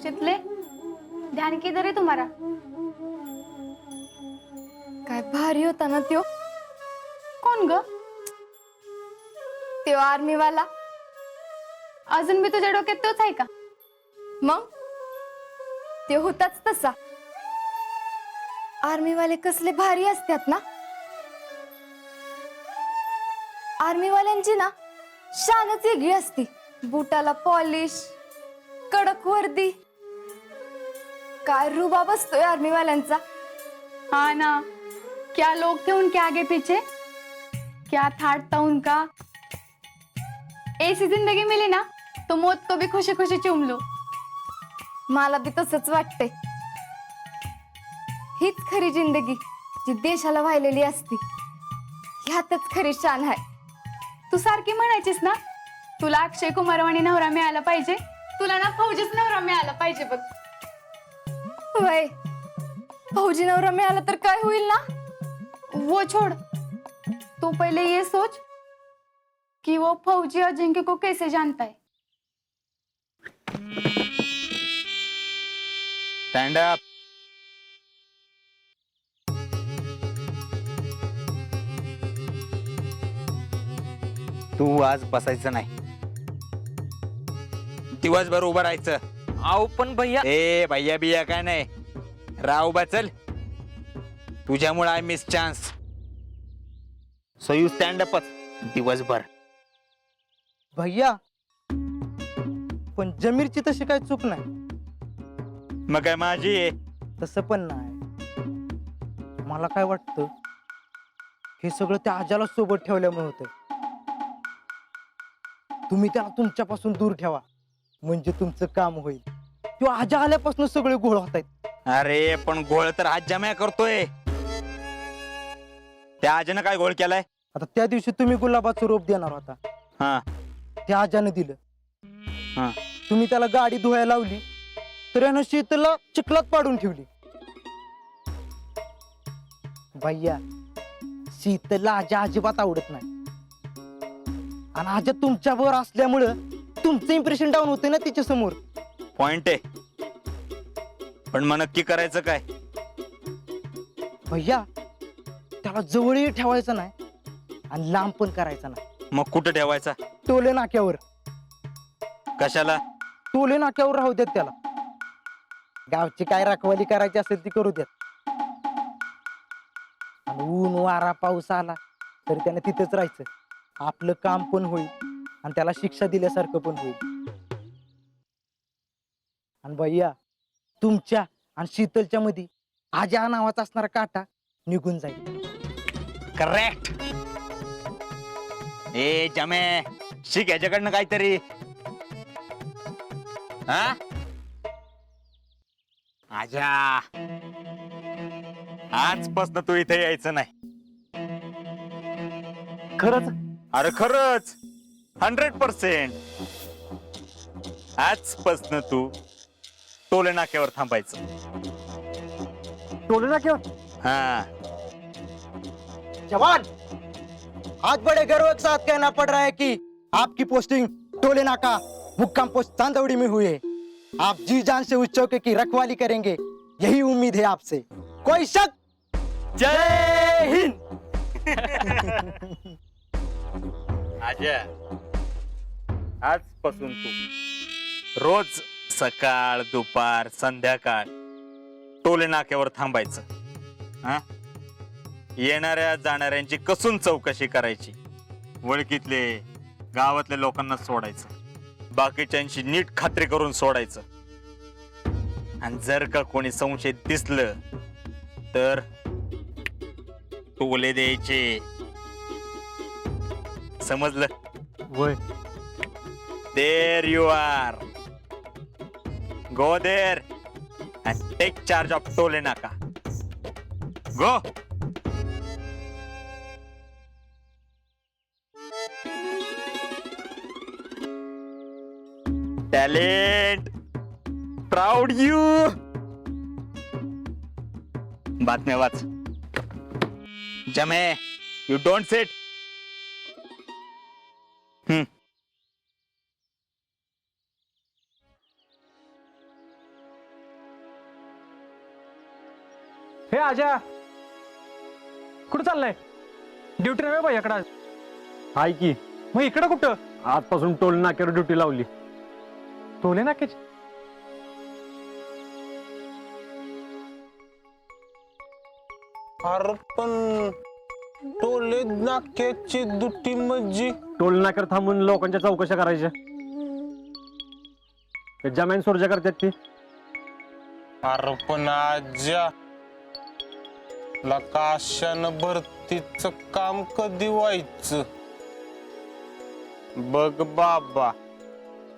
शीतले, ध्यान किधर है तुम्हारा? काय भारी होता ना त्यो. कोण ग? त्यो आर्मी वाला. अजून बी तुझ्या डोक्यात तोच आहे का? मग त्यो होताच तसा. आर्मी वाले कसले भारी असतात ना. आर्मी वाल्यांची ना शानच वेगळी असती. बुटाला पॉलिश, कडक वर्दी, काय रुबाब असतोय आर्मी वाल्यांचा. हाँ ना, क्या लोग थे उनके आगे पीछे, क्या थाट था उनका. ऐसी जिंदगी मिली ना तो मौत को भी खुशी खुशी चूम लो. मला बी तसंच वाटतंय. हीच खरी जिंदगी जी देशाला वाहिलेली असती. ह्यातच खरी शान आहे. तू सारखी म्हणायचीस ना, तुला अक्षय कुमारवाणी नवरा मिळाला पाहिजे, तुला ना फौजीच नवरा मिळाला पाहिजे बघ. वय फौजी नवरा मिळाला तर काय होईल ना. वो छोड़, तू पहले ये सोच कि वो फौजी अजिंक्य को कैसे जानता है. Stand up. तू आज बसायचं नाही, दिवसभर उभं राहायचं. आओ पण भैया. ए भैया बिया काय नाही, राव उभा चल. तुझ्यामुळे I miss chance. So you stand अपच दिवसभर. भैया पण जमीरची तशी काय चूक नाही. मग काय माझी आहे. तसं पण नाही. मला काय वाटतं हे सगळं त्या आजाला सोबत ठेवल्यामुळे होतं. तुम्ही त्याला तुमच्यापासून दूर ठेवा म्हणजे तुमचं काम होईल. तो आजा आल्यापासून सगळे गोळ होत आहेत. अरे पण गोळ तर आज जम्या करतोय. त्या आजनं काय गोळ केलाय. आता त्या दिवशी तुम्ही गुलाबाचं रोप देणार होता, हा त्या आजाने दिलं. हा तुम्ही त्याला गाडी धुवायला लावली तर यानं शीतला चिखलात पाडून ठेवली. भैया शीतला आजा अजिबात आवडत नाही. आणि आजा तुमच्यावर असल्यामुळं तुमचं इम्प्रेशन डाऊन होते ना तिच्या समोर. पॉइंट आहे, पण मग नक्की करायचं काय. भैया त्याला जवळही ठेवायचं नाही आणि लांब पण करायचं नाही. मग कुठं ठेवायचा. टोले नाक्यावर. कशाला. टोले नाक्यावर राहू देत त्याला. गावची काय राखवाली करायची असेल ती करू देत. आणि ऊन वारा पाऊस आला तरी त्याने तिथेच राहायचं. आपलं काम पण होईल आणि त्याला शिक्षा दिल्यासारखं पण होईल. आणि भैया तुमच्या आणि शीतलच्या मध्ये आजा नावाचा असणारा काटा निघून जाईल. करेक्ट. ए जमे शिक याच्याकडनं काहीतरी. हा आजा आजपासून तू इथे यायचं नाही. खरंच. अरे खरंच 100%. आजपासून तू टोले नाक्यावर थांबायचं. टोले नाक्यावर. हा जवान आज बड़े गर्व के साथ कहना पड़ रहा है कि आपकी पोस्टिंग टोले नाका मुक्काम पोस्ट चांदौड़ी में हुई है. आप जी जान से उस चौके की रखवाली करेंगे यही उम्मीद है आपसे. कोई शक. जय हिंद. आजा आजपासून तू रोज सकाळ दुपार संध्याकाळ टोले नाक्यावर थांबायचं. हा येणाऱ्या जाणाऱ्यांची कसून चौकशी करायची. वळकीतले गावातल्या लोकांना सोडायचं. बाकीच्यांशी नीट खात्री करून सोडायचं. आणि जर का कोणी संशय दिसलं तर टोले द्यायचे. समजलं. वय. There you are. Go there and take charge of Tole Naka. Go. Talent. Proud you. बातम्या वाच. जमे, you don't sit. आजा कुठं चाललाय? ड्युटी नव्हे भाई आज. हाय की मग इकडं कुठं? आजपासून टोल नाक्यावर ड्युटी लावली. टोले नाक्याची? अरे पण टोले नाक्याची दुटी म्हणजे टोल नाक्यावर थांबून लोकांच्या चौकशा करायच्या. ते जमीन सोर्जा करतात ती. अरे पण आज्या लकाशानं भरतीच काम कधी व्हायचं बघ बाबा,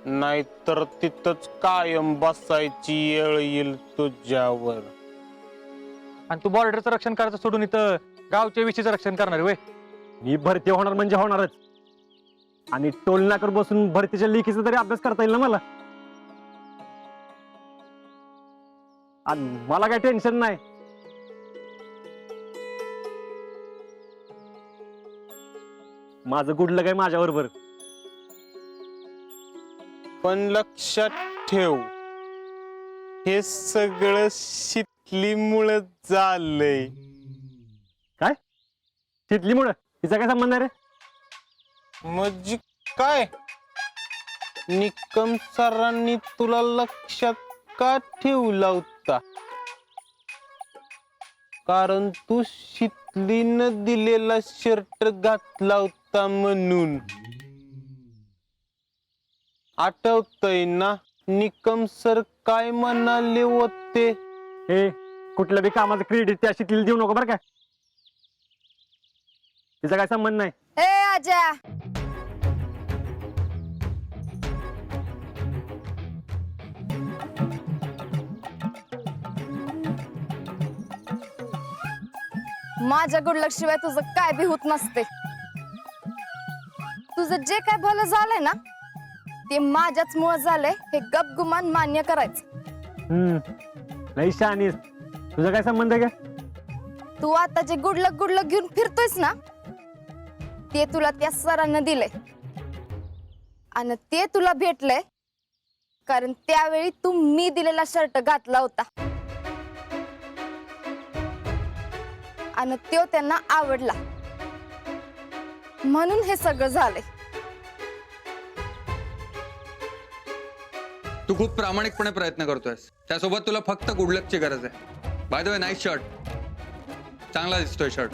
नाहीतर तिथंच कायम बसायची येळ येईल तुझ्यावर. आणि तू बॉर्डरचं रक्षण करायचं सोडून इथं गावच्या विषयीचं रक्षण करणार आहे. मी भरती होणार म्हणजे होणारच. आणि टोल नाक्यावर बसून भरतीच्या लेखीचा तरी अभ्यास करता येईल ना मला. आणि मला काही टेन्शन नाही. माझं गुडलं काय माझ्या बरोबर. पण लक्षात ठेव, हे सगळं शितलीमुळं झालंय. काय तिथलीमुळं तिचा काय संबंध आहे रे? म्हणजे काय, निकम सरांनी तुला लक्षात का ठेवला होता? कारण तू शितलीनं दिलेला शर्ट घातला होता म्हणून. आठवतंय ना निकम सर काय म्हणाले होते? हे कुठल्या बी कामाचं क्रेडिट त्या तिला देऊ नको बरं का. तिचा काय संबंध नाही. ए आजा, माझ्या गुडलक्षशिवाय तुझं काय बी होत नसते. तुझं जे काय भलं झालंय ना ते माझ्याच मुळे झालंय हे गपगुमान मान्य करायचं. नाही शहाणीस. तुझा काय संबंध आहे का? तू आता जे गुडलक घेऊन फिरतोयस ना ते तुला त्या सरांना दिले आणि ते तुला भेटलंय कारण त्यावेळी तू मी दिलेला शर्ट घातला होता आणि तो त्यांना आवडला म्हणून हे सगळं झालंय. तू खूप प्रामाणिकपणे प्रयत्न करतोयस. त्यासोबत तुला फक्त गुड लकची गरज आहे. By the way, nice shirt. चांगला दिसतोय शर्ट.